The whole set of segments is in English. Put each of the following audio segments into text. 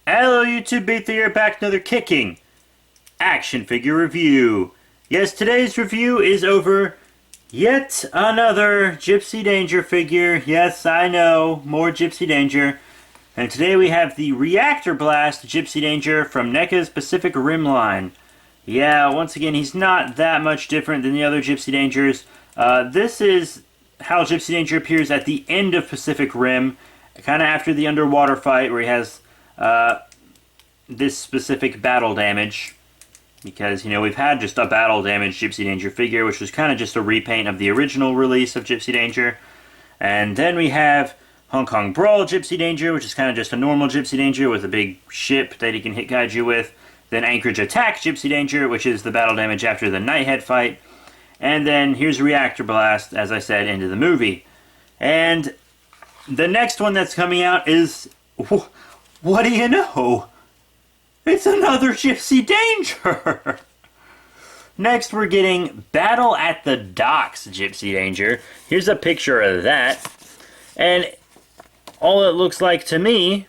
Hello YouTube, Beat here, back with another kicking action figure review. Yes, today's review is over yet another Gipsy Danger figure. Yes, I know, more Gipsy Danger. And today we have the Reactor Blast Gipsy Danger from NECA's Pacific Rim line. Yeah, once again, he's not that much different than the other Gipsy Dangers. This is how Gipsy Danger appears at the end of Pacific Rim, kind of after the underwater fight where he has this specific battle damage. Because, you know, we've had just a battle damage Gipsy Danger figure, which was kind of just a repaint of the original release of Gipsy Danger. And then we have Hong Kong Brawl Gipsy Danger, which is kind of just a normal Gipsy Danger with a big ship that he can hit guide you with. Then Anchorage Attack Gipsy Danger, which is the battle damage after the Nighthead fight. And then here's Reactor Blast, as I said, into the movie. And the next one that's coming out is, what do you know? It's another Gipsy Danger! Next we're getting Battle at the Docks Gipsy Danger. Here's a picture of that. And all it looks like to me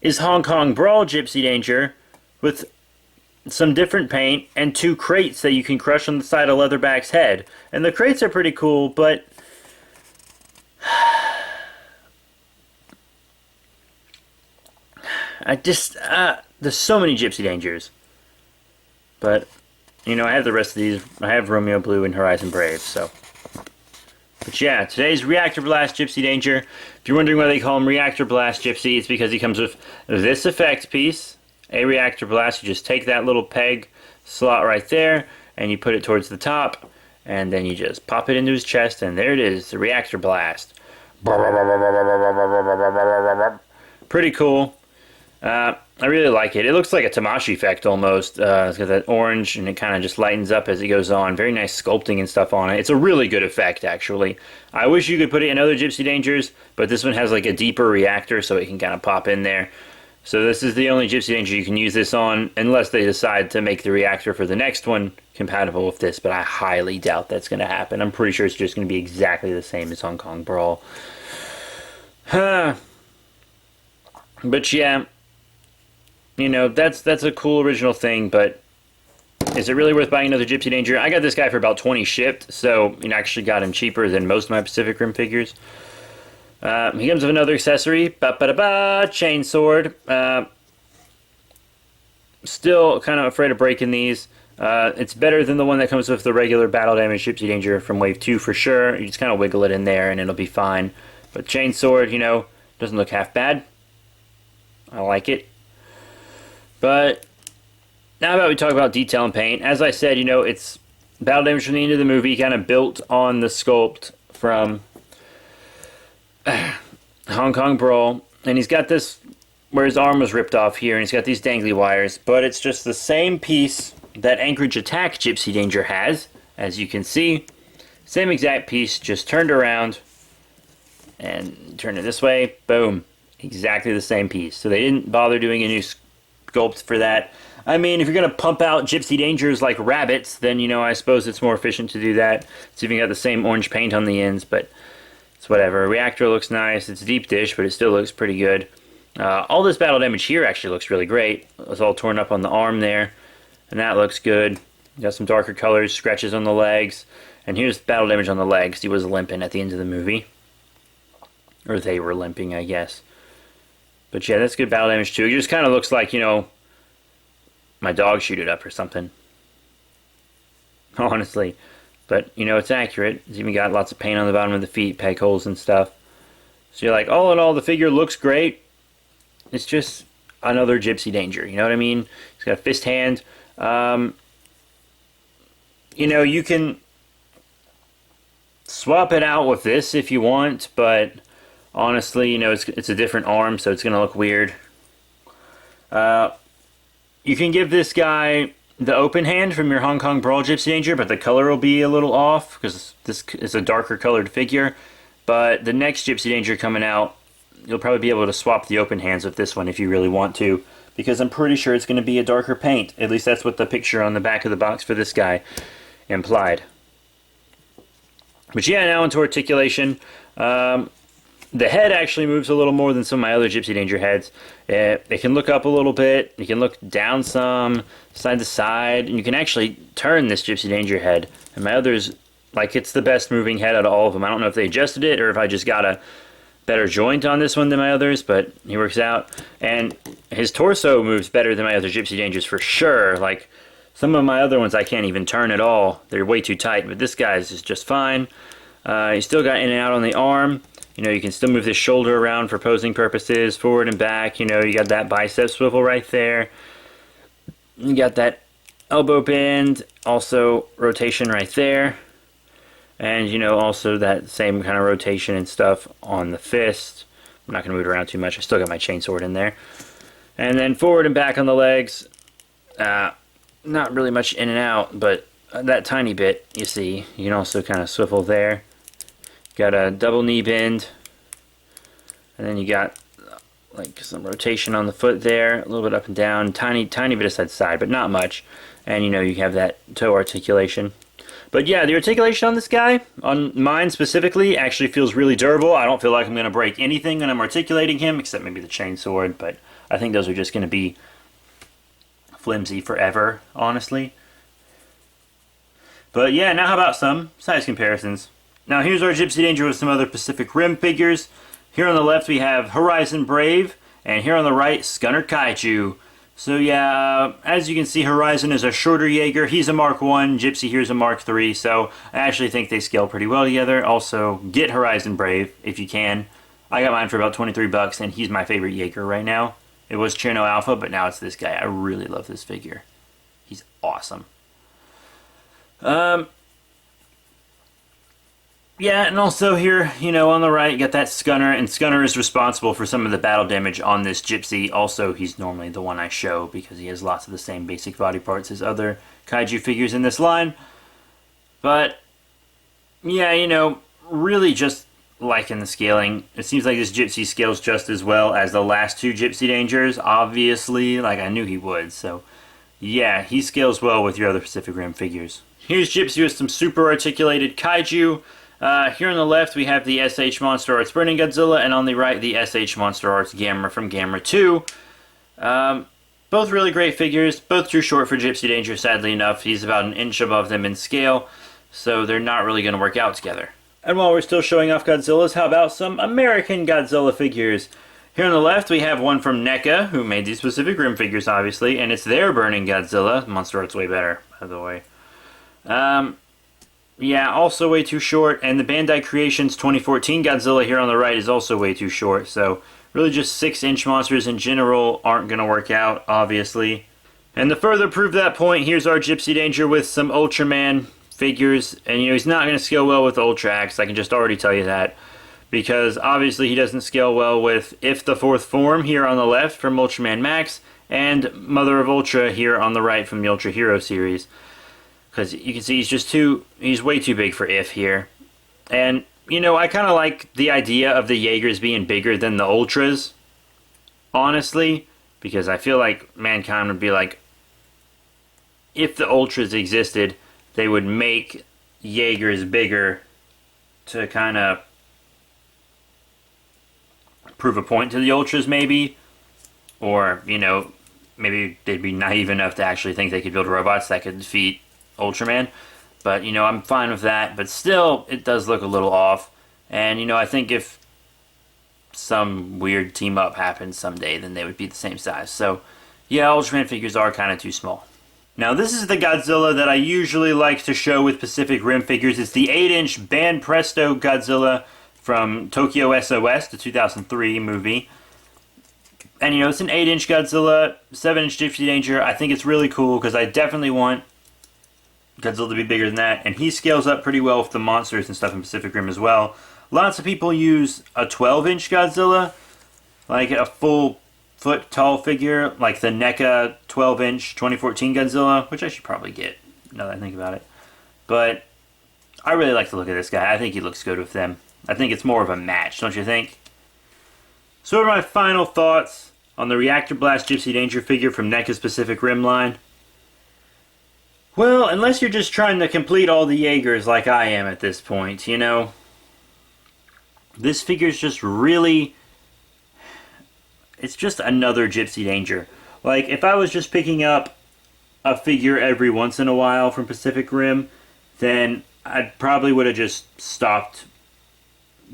is Hong Kong Brawl Gipsy Danger with some different paint and two crates that you can crush on the side of Leatherback's head. And the crates are pretty cool, but there's so many Gipsy Dangers. But, you know, I have the rest of these. I have Romeo Blue and Horizon Brave, so. But yeah, today's Reactor Blast Gipsy Danger. If you're wondering why they call him Reactor Blast Gipsy, it's because he comes with this effect piece, a Reactor Blast. You just take that little peg slot right there, and you put it towards the top, and then you just pop it into his chest, and there it is, the Reactor Blast. Pretty cool. I really like it. It looks like a Tamashii effect almost. It's got that orange and it kind of just lightens up as it goes on. Very nice sculpting and stuff on it. It's a really good effect, actually. I wish you could put it in other Gipsy Dangers, but this one has like a deeper reactor so it can kind of pop in there. So this is the only Gipsy Danger you can use this on, unless they decide to make the reactor for the next one compatible with this, but I highly doubt that's going to happen. I'm pretty sure it's just going to be exactly the same as Hong Kong Brawl. But yeah, you know, that's a cool original thing, but is it really worth buying another Gipsy Danger? I got this guy for about 20 shipped, so you know, I actually got him cheaper than most of my Pacific Rim figures. He comes with another accessory, chain sword. Still kind of afraid of breaking these. It's better than the one that comes with the regular battle damage Gipsy Danger from Wave 2 for sure. You just kind of wiggle it in there and it'll be fine. But chain sword, you know, doesn't look half bad. I like it. But now about we talk about detail and paint. As I said, you know, it's battle damage from the end of the movie, kind of built on the sculpt from Hong Kong Brawl. And he's got this where his arm was ripped off here, and he's got these dangly wires. But it's just the same piece that Anchorage Attack Gipsy Danger has, as you can see. Same exact piece, just turned around and turn it this way. Boom. Exactly the same piece. So they didn't bother doing a new sculpt for that. I mean, if you're going to pump out Gipsy Dangers like rabbits, then, you know, I suppose it's more efficient to do that. It's even got the same orange paint on the ends, but it's whatever. Reactor looks nice. It's deep dish, but it still looks pretty good. All this battle damage here actually looks really great. It's all torn up on the arm there, and that looks good. Got some darker colors, scratches on the legs, and here's battle damage on the legs. He was limping at the end of the movie. Or they were limping, I guess. But yeah, that's good battle damage too. It just kind of looks like, you know, my dog shoot it up or something. Honestly. But, you know, it's accurate. It's even got lots of paint on the bottom of the feet, peg holes and stuff. So you're like, all in all, the figure looks great. It's just another Gipsy Danger. You know what I mean? He's got a fist hand. You know, you can swap it out with this if you want, but honestly, you know, it's a different arm, so it's going to look weird. You can give this guy the open hand from your Hong Kong Brawl Gipsy Danger, but the color will be a little off because this is a darker colored figure. But the next Gipsy Danger coming out, you'll probably be able to swap the open hands with this one if you really want to, because I'm pretty sure it's going to be a darker paint. At least that's what the picture on the back of the box for this guy implied. But yeah, now into Articulation. The head actually moves a little more than some of my other Gipsy Danger heads. It can look up a little bit, you can look down some, side to side, and you can actually turn this Gipsy Danger head. And my others, like, it's the best moving head out of all of them. I don't know if they adjusted it or if I just got a better joint on this one than my others, but he works out. And his torso moves better than my other Gipsy Dangers for sure. Like, some of my other ones I can't even turn at all. They're way too tight, but this guy's is just fine. He's still got in and out on the arm. You know, you can still move this shoulder around for posing purposes, forward and back. You know, you got that bicep swivel right there. You got that elbow bend, also rotation right there. And, you know, also that same kind of rotation and stuff on the fist. I'm not going to move it around too much. I still got my chainsword in there. And then forward and back on the legs. Not really much in and out, but that tiny bit, you see. You can also kind of swivel there. Got a double knee bend, and then you got like some rotation on the foot there, a little bit up and down, tiny bit of side to side, but not much. And you know, you have that toe articulation. But yeah, the articulation on this guy, on mine specifically, actually feels really durable. I don't feel like I'm going to break anything when I'm articulating him, except maybe the chainsword, but I think those are just going to be flimsy forever, honestly. But yeah, now how about some size comparisons? Now here's our Gipsy Danger with some other Pacific Rim figures. Here on the left we have Horizon Brave, and here on the right, Scunner Kaiju. So yeah, as you can see, Horizon is a shorter Jaeger. He's a Mark 1, Gipsy here's a Mark 3, so I actually think they scale pretty well together. Also, get Horizon Brave if you can. I got mine for about 23 bucks, and he's my favorite Jaeger right now. It was Cherno Alpha, but now it's this guy. I really love this figure. He's awesome. Yeah, and also here, you know, on the right, you got that Scunner, and Scunner is responsible for some of the battle damage on this Gipsy. Also, he's normally the one I show because he has lots of the same basic body parts as other kaiju figures in this line. But, yeah, you know, really just liking the scaling. It seems like this Gipsy scales just as well as the last two Gipsy Dangers, obviously, like I knew he would. So, yeah, he scales well with your other Pacific Rim figures. Here's Gipsy with some super articulated kaiju. Here on the left we have the SH Monster Arts Burning Godzilla, and on the right the SH Monster Arts Gamera from Gamera 2. Both really great figures, both too short for Gipsy Danger, sadly enough. He's about an inch above them in scale, so they're not really going to work out together. And while we're still showing off Godzillas, how about some American Godzilla figures? Here on the left we have one from NECA, who made these Pacific Rim figures obviously, and it's their Burning Godzilla. Monster Art's way better, by the way. Yeah, also way too short, and the Bandai Creations 2014 Godzilla here on the right is also way too short, so really just 6-inch monsters in general aren't going to work out, obviously. And to further prove that point, here's our Gipsy Danger with some Ultraman figures, and you know, he's not going to scale well with Ultrax, I can just already tell you that, because obviously he doesn't scale well with If the Fourth Form here on the left from Ultraman Max, and Mother of Ultra here on the right from the Ultra Hero series. Because you can see he's way too big for If here. And, you know, I kind of like the idea of the Jaegers being bigger than the Ultras, honestly, because I feel like Mankind would be like, if the Ultras existed, they would make Jaegers bigger to kind of prove a point to the Ultras, maybe. Or, you know, maybe they'd be naive enough to actually think they could build robots that could defeat Ultraman, but you know, I'm fine with that, but still it does look a little off. And you know, I think if some weird team up happens someday, then they would be the same size. So yeah, Ultraman figures are kind of too small. Now this is the Godzilla that I usually like to show with Pacific Rim figures. It's the 8-inch Banpresto Godzilla from Tokyo SOS, the 2003 movie. And you know, it's an 8-inch Godzilla, 7-inch Gipsy Danger. I think it's really cool because I definitely want Godzilla to be bigger than that, and he scales up pretty well with the monsters and stuff in Pacific Rim as well. Lots of people use a 12-inch Godzilla, like a full foot tall figure, like the NECA 12-inch 2014 Godzilla, which I should probably get, now that I think about it. But I really like the look of this guy. I think he looks good with them. I think it's more of a match, don't you think? So what are my final thoughts on the Reactor Blast Gipsy Danger figure from NECA's Pacific Rim line? Well, unless you're just trying to complete all the Jaegers like I am at this point, you know, this figure is just really... It's just another Gipsy Danger. Like, if I was just picking up a figure every once in a while from Pacific Rim, then I probably would have just stopped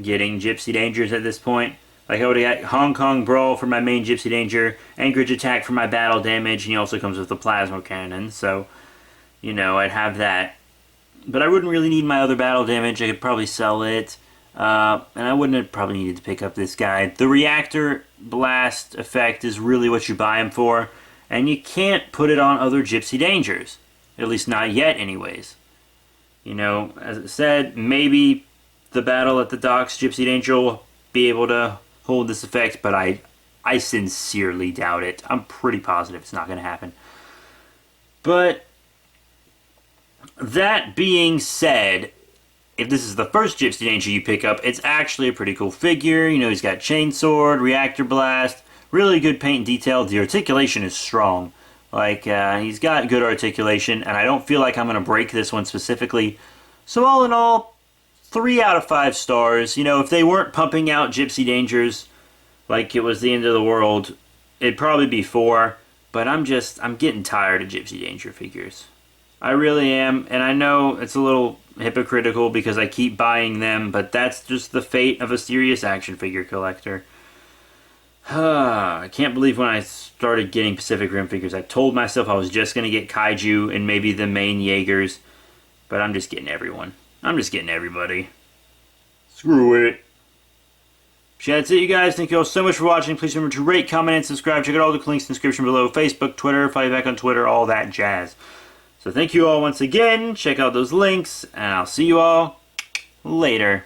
getting Gipsy Dangers at this point. Like, I would have got Hong Kong Brawl for my main Gipsy Danger, Anchorage Attack for my battle damage, and he also comes with the Plasma Cannon, so, you know, I'd have that. But I wouldn't really need my other battle damage. I could probably sell it. And I wouldn't have probably needed to pick up this guy. The Reactor Blast effect is really what you buy him for, and you can't put it on other Gipsy Dangers. At least not yet, anyways. You know, as I said, maybe the Battle at the Docks Gipsy Danger will be able to hold this effect, but I sincerely doubt it. I'm pretty positive it's not going to happen. But that being said, if this is the first Gipsy Danger you pick up, it's actually a pretty cool figure. You know, he's got Chainsword, Reactor Blast, really good paint and detail. The articulation is strong. Like, he's got good articulation, and I don't feel like I'm going to break this one specifically. So all in all, 3 out of 5 stars. You know, if they weren't pumping out Gipsy Dangers like it was the end of the world, it'd probably be 4. But I'm getting tired of Gipsy Danger figures. I really am, and I know it's a little hypocritical because I keep buying them, but that's just the fate of a serious action figure collector. I can't believe when I started getting Pacific Rim figures, I told myself I was just going to get Kaiju and maybe the main Jaegers, but I'm just getting everyone. I'm just getting everybody. Screw it. So that's it, you guys. Thank you all so much for watching. Please remember to rate, comment, and subscribe. Check out all the links in the description below. Facebook, Twitter, follow me back on Twitter, all that jazz. So thank you all once again. Check out those links, and I'll see you all later.